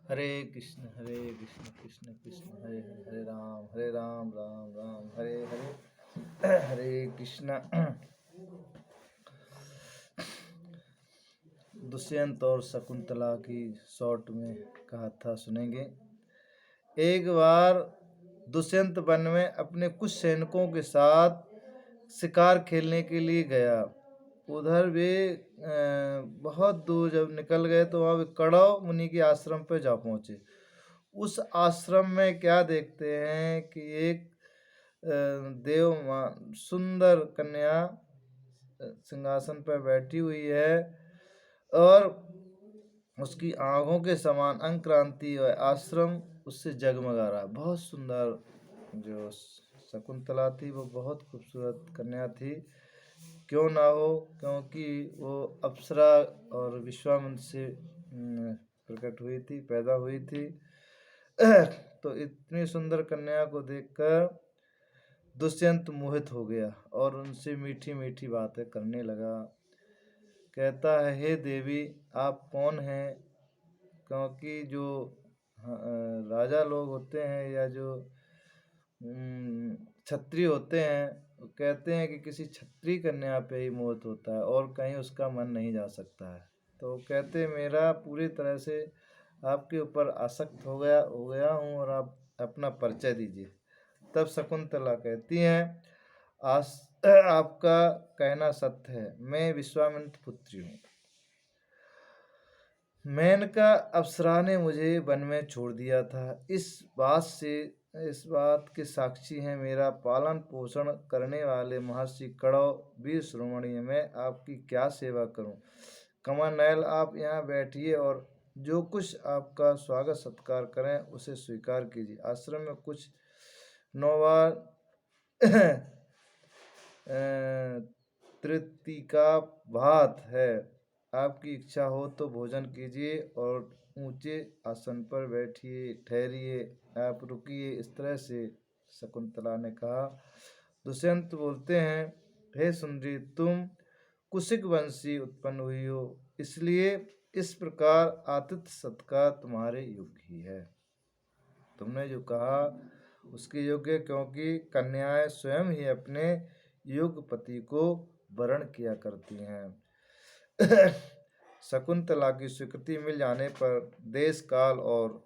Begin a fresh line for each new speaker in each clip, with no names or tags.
हरे कृष्ण कृष्ण कृष्ण हरे हरे, हरे राम राम राम हरे हरे। हरे कृष्ण। दुष्यंत और शकुंतला की शॉर्ट में कथा सुनेंगे। एक बार दुष्यंत वन में अपने कुछ सैनिकों के साथ शिकार खेलने के लिए गया। उधर वे बहुत दूर जब निकल गए तो वहाँ वे कड़व मुनि के आश्रम पर जा पहुँचे। उस आश्रम में क्या देखते हैं कि एक सुंदर कन्या सिंहासन पर बैठी हुई है और उसकी आंखों के समान अंग क्रांति और आश्रम उससे जगमगा रहा। बहुत सुंदर जो शकुंतला थी वो बहुत खूबसूरत कन्या थी। क्यों ना हो, क्योंकि वो अप्सरा और विश्वामित्र से प्रकट हुई थी, पैदा हुई थी। तो इतनी सुंदर कन्या को देखकर दुष्यंत मोहित हो गया और उनसे मीठी मीठी बातें करने लगा। कहता है, हे देवी, आप कौन हैं? क्योंकि जो राजा लोग होते हैं या जो क्षत्रिय होते हैं, वो कहते हैं कि किसी क्षत्रिय कन्या पे ही मोहित होता है और कहीं उसका मन नहीं जा सकता है। तो कहते मेरा पूरी तरह से आपके ऊपर आसक्त हो गया हूँ और आप अपना परिचय दीजिए। तब शकुंतला कहती हैं, आपका कहना सत्य है, मैं विश्वामित्र पुत्री हूँ। मेनका अप्सरा ने मुझे वन में छोड़ दिया था। इस बात के साक्षी हैं मेरा पालन पोषण करने वाले महर्षि कड़व वीर शिरोमणि। मैं आपकी क्या सेवा करूं? कमरनैल, आप यहाँ बैठिए और जो कुछ आपका स्वागत सत्कार करें उसे स्वीकार कीजिए। आश्रम में कुछ 9 बार तृतीका भात है। आपकी इच्छा हो तो भोजन कीजिए और ऊंचे आसन पर बैठिए, ठहरिए, आप रुकिए। इस तरह से शकुंतला ने कहा। दुष्यंत बोलते हैं, हे सुंदरी, तुम कुशिक वंशी उत्पन्न हुई हो, इसलिए इस प्रकार आतिथ्य सत्कार तुम्हारे योग्य ही है। तुमने जो कहा उसके योग्य, क्योंकि कन्याएं स्वयं ही अपने योग्य पति को वरण किया करती हैं। शकुंतला की स्वीकृति मिल जाने पर देश काल और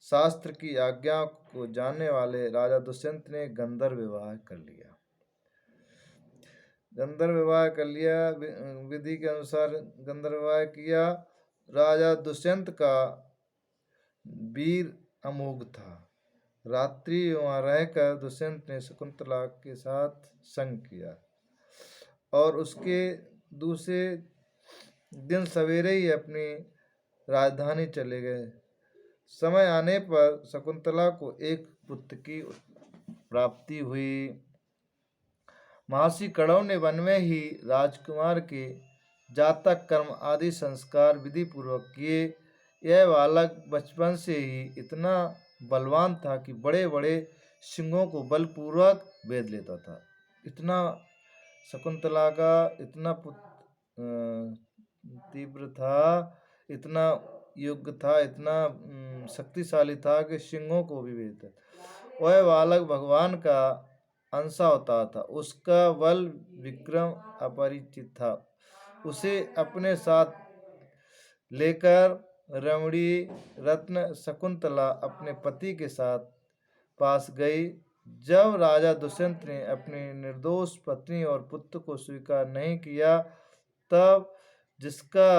शास्त्र की आज्ञा को जानने वाले राजा दुष्यंत ने गंधर्व विवाह कर लिया। विधि के अनुसार गंधर्व विवाह किया। राजा दुष्यंत का वीर अमोघ था। रात्रि वहाँ रहकर दुष्यंत ने शकुंतला के साथ संग किया और उसके दूसरे दिन सवेरे ही अपनी राजधानी चले गए। समय आने पर शकुंतला को एक पुत्र की प्राप्ति हुई। महर्षि कड़व ने वन में ही राजकुमार के जातक कर्म आदि संस्कार विधि पूर्वक किए। यह बालक बचपन से ही इतना बलवान था कि बड़े बड़े सिंहों को बलपूर्वक भेद लेता था। इतना शकुंतला का इतना तीव्र था, इतना योग्य था, इतना शक्तिशाली था कि सिंहों को भी भेदता। वह बालक भगवान का अंशा होता था। उसका बल विक्रम अपरिचित था। उसे अपने साथ लेकर रमणी रत्न शकुंतला अपने पति के साथ पास गई। जब राजा दुष्यंत ने अपनी निर्दोष पत्नी और पुत्र को स्वीकार नहीं किया, तब जिसका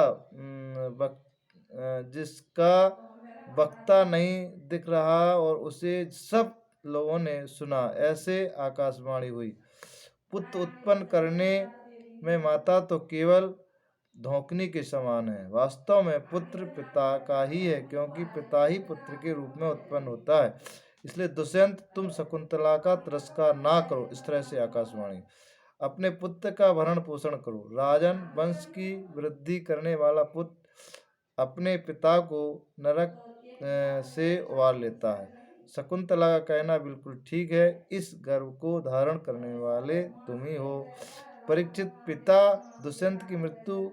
वक्ता नहीं दिख रहा और उसे सब लोगों ने सुना, ऐसे आकाशवाणी हुई, पुत्र उत्पन्न करने में माता तो केवल धोखनी के समान है। वास्तव में पुत्र पिता का ही है, क्योंकि पिता ही पुत्र के रूप में उत्पन्न होता है। इसलिए दुष्यंत, तुम शकुंतला का तिरस्कार ना करो। इस तरह से आकाशवाणी। अपने पुत्र का भरण पोषण करो। राजन, वंश की वृद्धि करने वाला पुत्र अपने पिता को नरक से उबार लेता है। शकुंतला का कहना बिल्कुल ठीक है। इस गर्व को धारण करने वाले तुम ही हो। परीक्षित, पिता दुष्यंत की मृत्यु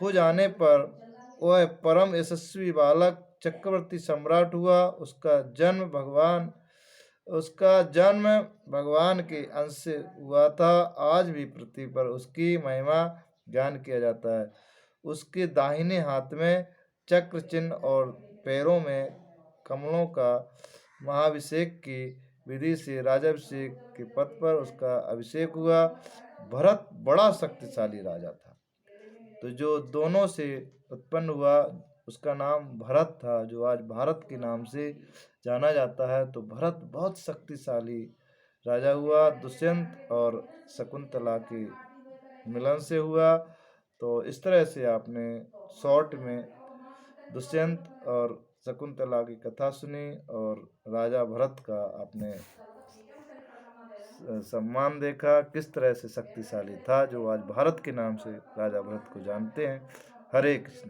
हो जाने पर वह परम यशस्वी बालक चक्रवर्ती सम्राट हुआ। उसका जन्म भगवान के अंश से हुआ था। आज भी पृथ्वी पर उसकी महिमा ज्ञान किया जाता है। उसके दाहिने हाथ में चक्र चिन्ह और पैरों में कमलों का महाभिषेक की विधि से राजाभिषेक के पद पर उसका अभिषेक हुआ। भरत बड़ा शक्तिशाली राजा था। तो जो दोनों से उत्पन्न हुआ उसका नाम भरत था, जो आज भारत के नाम से जाना जाता है। तो भरत बहुत शक्तिशाली राजा हुआ, दुष्यंत और शकुंतला के मिलन से हुआ। तो इस तरह से आपने शॉर्ट में दुष्यंत और शकुंतला की कथा सुनी और राजा भरत का आपने सम्मान देखा, किस तरह से शक्तिशाली था, जो आज भारत के नाम से राजा भरत को जानते हैं। हरे कृष्ण।